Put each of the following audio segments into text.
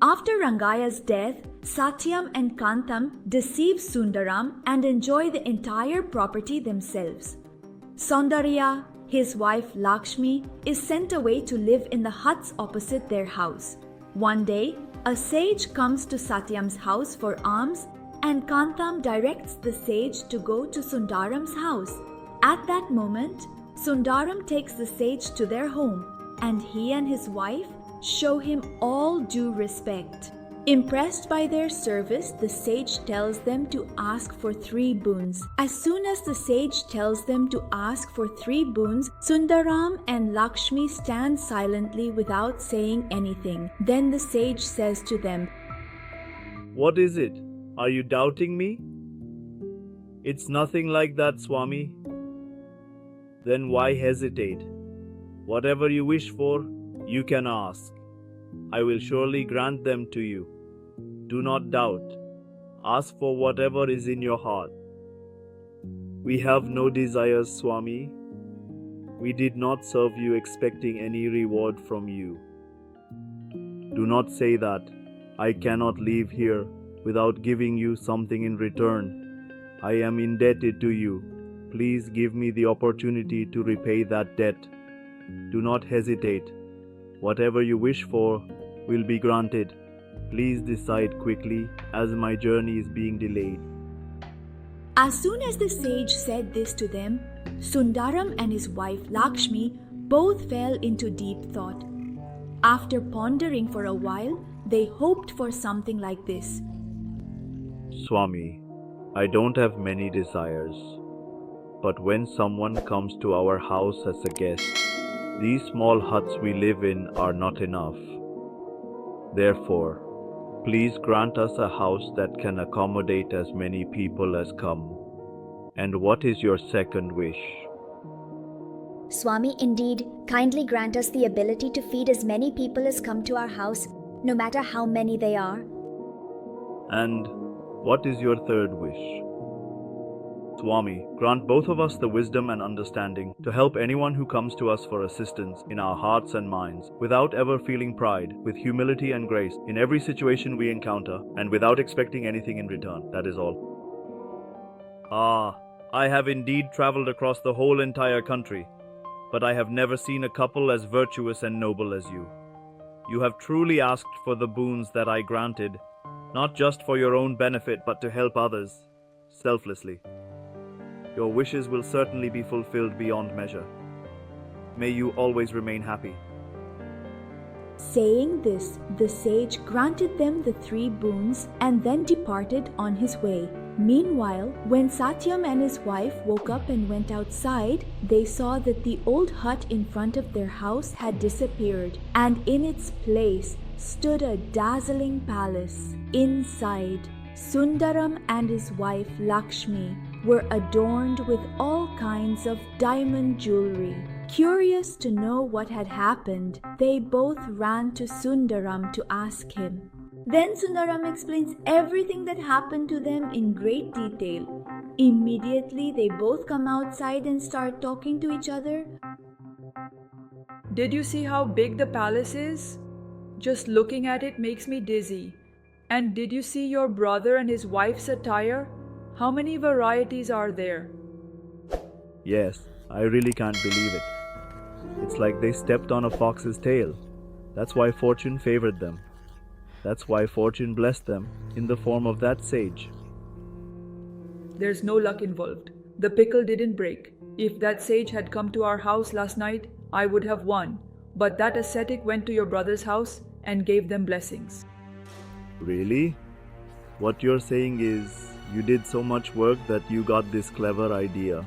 After Rangaya's death, Satyam and Kantham deceive Sundaram and enjoy the entire property themselves. Saundarya, his wife Lakshmi, is sent away to live in the huts opposite their house. One day, a sage comes to Satyam's house for alms, and Kantham directs the sage to go to Sundaram's house. At that moment, Sundaram takes the sage to their home, and he and his wife show him all due respect. Impressed by their service, the sage tells them to ask for 3 boons. As soon as the sage tells them to ask for 3 boons, Sundaram and Lakshmi stand silently without saying anything. Then the sage says to them, "What is it? Are you doubting me?" "It's nothing like that, Swami." "Then why hesitate? Whatever you wish for, you can ask. I will surely grant them to you. Do not doubt. Ask for whatever is in your heart." "We have no desires, Swami. We did not serve you expecting any reward from you." "Do not say that. I cannot leave here without giving you something in return. I am indebted to you. Please give me the opportunity to repay that debt. Do not hesitate. Whatever you wish for will be granted. Please decide quickly, as my journey is being delayed." As soon as the sage said this to them, Sundaram and his wife Lakshmi both fell into deep thought. After pondering for a while, they hoped for something like this. "Swami, I don't have many desires. But when someone comes to our house as a guest, these small huts we live in are not enough. Therefore, please grant us a house that can accommodate as many people as come. And what is your second wish?" Swami, indeed, kindly grant us the ability to feed as many people as come to our house, no matter how many they are. "And what is your third wish?" "Swami, grant both of us the wisdom and understanding to help anyone who comes to us for assistance in our hearts and minds, without ever feeling pride, with humility and grace in every situation we encounter, and without expecting anything in return. That is all." "Ah, I have indeed traveled across the whole entire country, but I have never seen a couple as virtuous and noble as you. You have truly asked for the boons that I granted, not just for your own benefit, but to help others, selflessly. Your wishes will certainly be fulfilled beyond measure. May you always remain happy." Saying this, the sage granted them the 3 boons and then departed on his way. Meanwhile, when Satyam and his wife woke up and went outside, they saw that the old hut in front of their house had disappeared, and in its place stood a dazzling palace. Inside, Sundaram and his wife Lakshmi were adorned with all kinds of diamond jewelry. Curious to know what had happened, they both ran to Sundaram to ask him. Then Sundaram explains everything that happened to them in great detail. Immediately, they both come outside and start talking to each other. "Did you see how big the palace is? Just looking at it makes me dizzy. And did you see your brother and his wife's attire? How many varieties are there?" "Yes, I really can't believe it. It's like they stepped on a fox's tail. That's why fortune favored them. That's why fortune blessed them in the form of that sage." "There's no luck involved. The pickle didn't break. If that sage had come to our house last night, I would have won. But that ascetic went to your brother's house and gave them blessings." "Really? What you're saying is, you did so much work that you got this clever idea.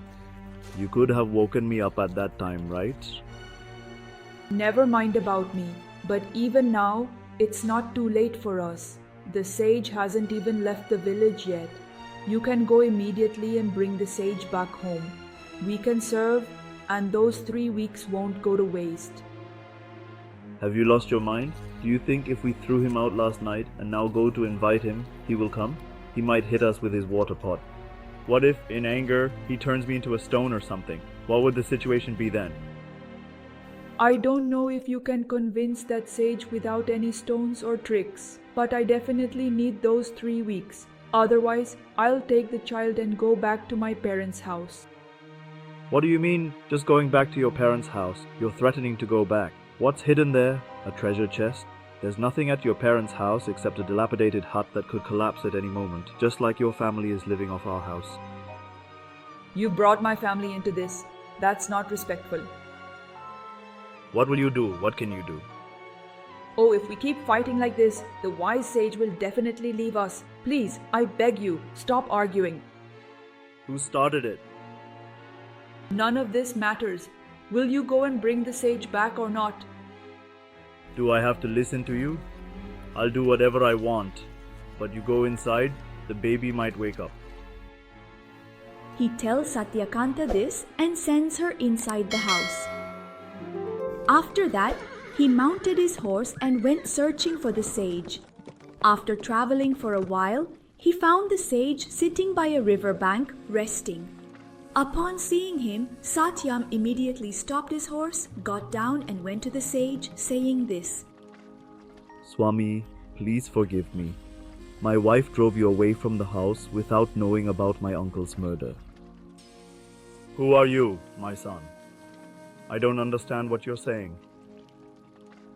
You could have woken me up at that time, right?" "Never mind about me. But even now, it's not too late for us. The sage hasn't even left the village yet. You can go immediately and bring the sage back home. We can serve, and those 3 weeks won't go to waste." "Have you lost your mind? Do you think if we threw him out last night and now go to invite him, he will come? He might hit us with his water pot. What if, in anger, he turns me into a stone or something? What would the situation be then?" "I don't know if you can convince that sage without any stones or tricks. but I definitely need those 3 weeks. Otherwise, I'll take the child and go back to my parents' house. What do you mean, just going back to your parents' house? You're threatening to go back. What's hidden there? A treasure chest? There's nothing at your parents' house except a dilapidated hut that could collapse at any moment, just like your family is living off our house. You brought my family into this. That's not respectful. What will you do? What can you do? Oh, if we keep fighting like this, the wise sage will definitely leave us. Please, I beg you, stop arguing. Who started it? None of this matters. Will you go and bring the sage back or not? Do I have to listen to you? I'll do whatever I want. But you go inside, the baby might wake up. He tells Satyakanta this and sends her inside the house. After that, he mounted his horse and went searching for the sage. After traveling for a while, he found the sage sitting by a river bank, resting. Upon seeing him, Satyam immediately stopped his horse, got down and went to the sage, saying this. Swami, please forgive me. My wife drove you away from the house without knowing about my uncle's murder. Who are you, my son? I don't understand what you're saying.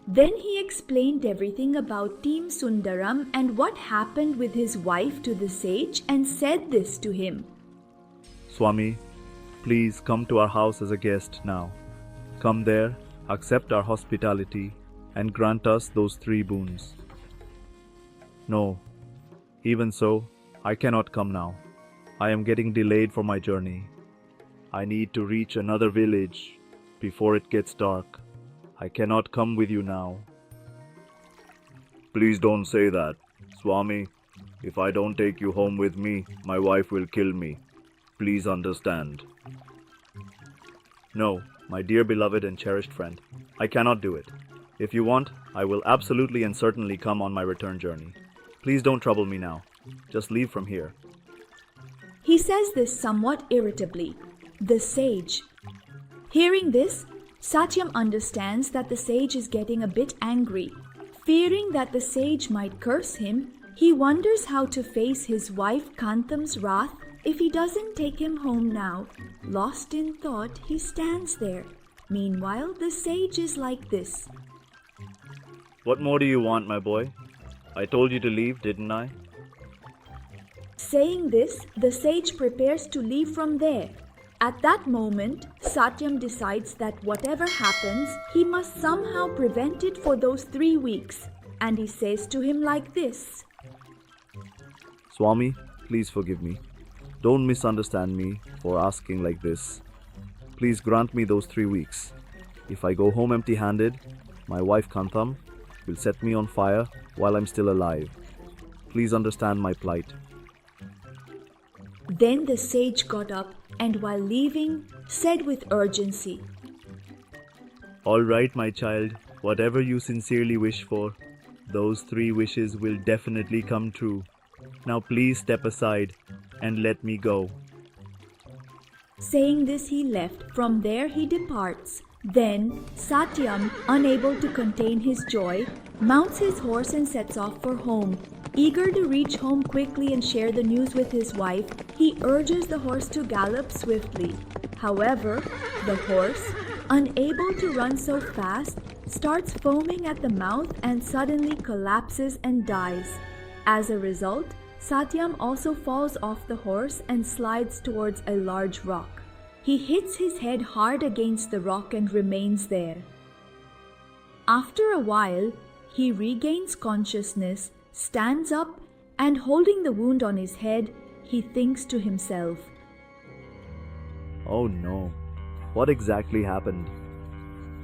Then he explained everything about Team Sundaram and what happened with his wife to the sage and said this to him. Swami, please come to our house as a guest now. Come there, accept our hospitality, and grant us those 3 boons. No, even so, I cannot come now. I am getting delayed for my journey. I need to reach another village before it gets dark. I cannot come with you now. Please don't say that, Swami. If I don't take you home with me, my wife will kill me. Please understand. No, my dear beloved and cherished friend, I cannot do it. If you want, I will absolutely and certainly come on my return journey. Please don't trouble me now. Just leave from here. He says this somewhat irritably. The sage. Hearing this, Satyam understands that the sage is getting a bit angry. Fearing that the sage might curse him, he wonders how to face his wife Kantam's wrath if he doesn't take him home now. Lost in thought, he stands there. Meanwhile, the sage is like this. What more do you want, my boy? I told you to leave, didn't I? Saying this, the sage prepares to leave from there. At that moment, Satyam decides that whatever happens, he must somehow prevent it for those 3 weeks. And he says to him like this. Swami, please forgive me. Don't misunderstand me for asking like this. Please grant me those 3 weeks. If I go home empty-handed, my wife Kantam will set me on fire while I'm still alive. Please understand my plight. Then the sage got up and while leaving, said with urgency, All right, my child, whatever you sincerely wish for, those 3 wishes will definitely come true. Now please step aside and let me go. Saying this, he left. From there, he departs. Then, Satyam, unable to contain his joy, mounts his horse and sets off for home. Eager to reach home quickly and share the news with his wife, he urges the horse to gallop swiftly. However, the horse, unable to run so fast, starts foaming at the mouth and suddenly collapses and dies. As a result, Satyam also falls off the horse and slides towards a large rock. He hits his head hard against the rock and remains there. After a while, he regains consciousness, stands up, and holding the wound on his head, he thinks to himself, Oh no, what exactly happened?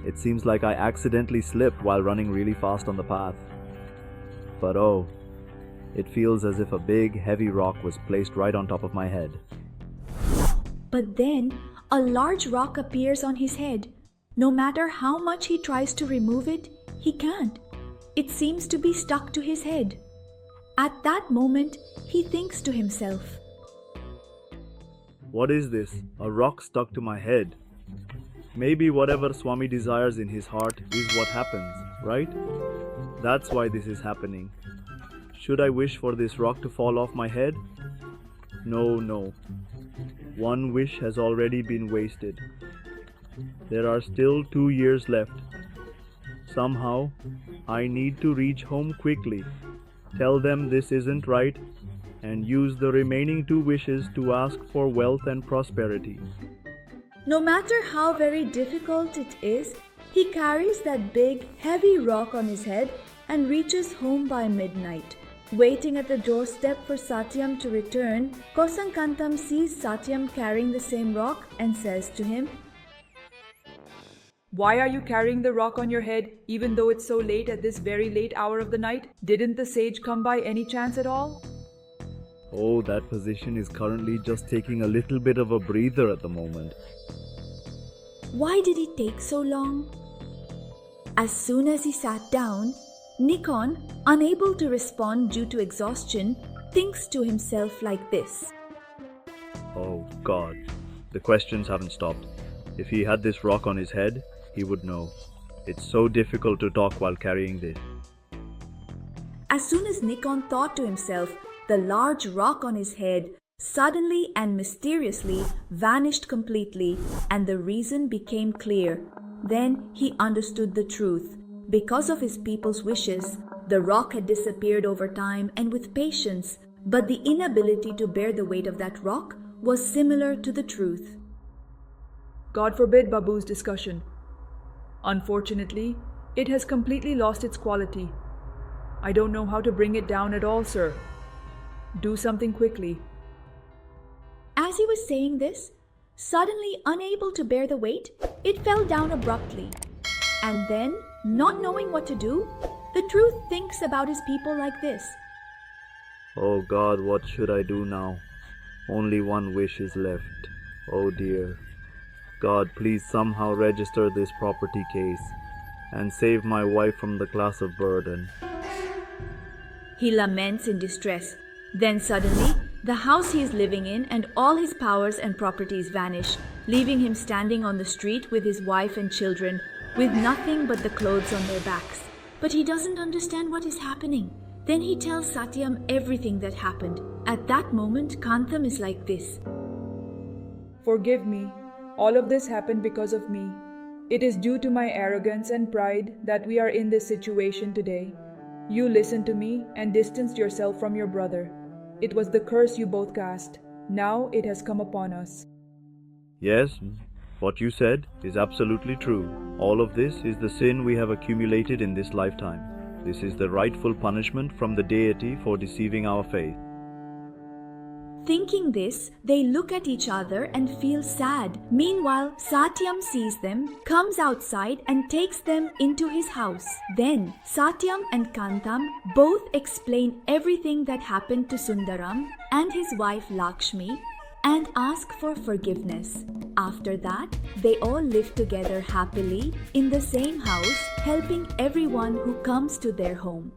It seems like I accidentally slipped while running really fast on the path. But oh, it feels as if a big, heavy rock was placed right on top of my head. But then, a large rock appears on his head. No matter how much he tries to remove it, he can't. It seems to be stuck to his head. At that moment, he thinks to himself, What is this? A rock stuck to my head. Maybe whatever Swami desires in his heart is what happens, right? That's why this is happening. Should I wish for this rock to fall off my head? No. One wish has already been wasted. There are still 2 years left. Somehow, I need to reach home quickly, tell them this isn't right, and use the remaining 2 wishes to ask for wealth and prosperity. No matter how very difficult it is, he carries that big, heavy rock on his head and reaches home by midnight. Waiting at the doorstep for Satyam to return, Kosankantam sees Satyam carrying the same rock and says to him, Why are you carrying the rock on your head even though it's so late at this very late hour of the night? Didn't the sage come by any chance at all? Oh, that position is currently just taking a little bit of a breather at the moment. Why did it take so long? As soon as he sat down, Nikon, unable to respond due to exhaustion, thinks to himself like this. Oh God, the questions haven't stopped. If he had this rock on his head, he would know. It's so difficult to talk while carrying this. As soon as Nikon thought to himself, the large rock on his head suddenly and mysteriously vanished completely, and the reason became clear. Then he understood the truth. Because of his people's wishes, the rock had disappeared over time and with patience, but the inability to bear the weight of that rock was similar to the truth. God forbid Babu's discussion. Unfortunately, it has completely lost its quality. I don't know how to bring it down at all, sir. Do something quickly. As he was saying this, suddenly unable to bear the weight, it fell down abruptly. And then, not knowing what to do, the truth thinks about his people like this. Oh God, what should I do now? Only 1 wish is left. Oh dear. God, please somehow register this property case and save my wife from the class of burden. He laments in distress. Then suddenly, the house he is living in and all his powers and properties vanish, leaving him standing on the street with his wife and children, with nothing but the clothes on their backs. But he doesn't understand what is happening. Then he tells Satyam everything that happened. At that moment, Kantham is like this. Forgive me. All of this happened because of me. It is due to my arrogance and pride that we are in this situation today. You listened to me and distanced yourself from your brother. It was the curse you both cast. Now it has come upon us. Yes, what you said is absolutely true. All of this is the sin we have accumulated in this lifetime. This is the rightful punishment from the deity for deceiving our faith. Thinking this, they look at each other and feel sad. Meanwhile, Satyam sees them, comes outside and takes them into his house. Then, Satyam and Kantham both explain everything that happened to Sundaram and his wife Lakshmi and ask for forgiveness. After that, they all live together happily in the same house, helping everyone who comes to their home.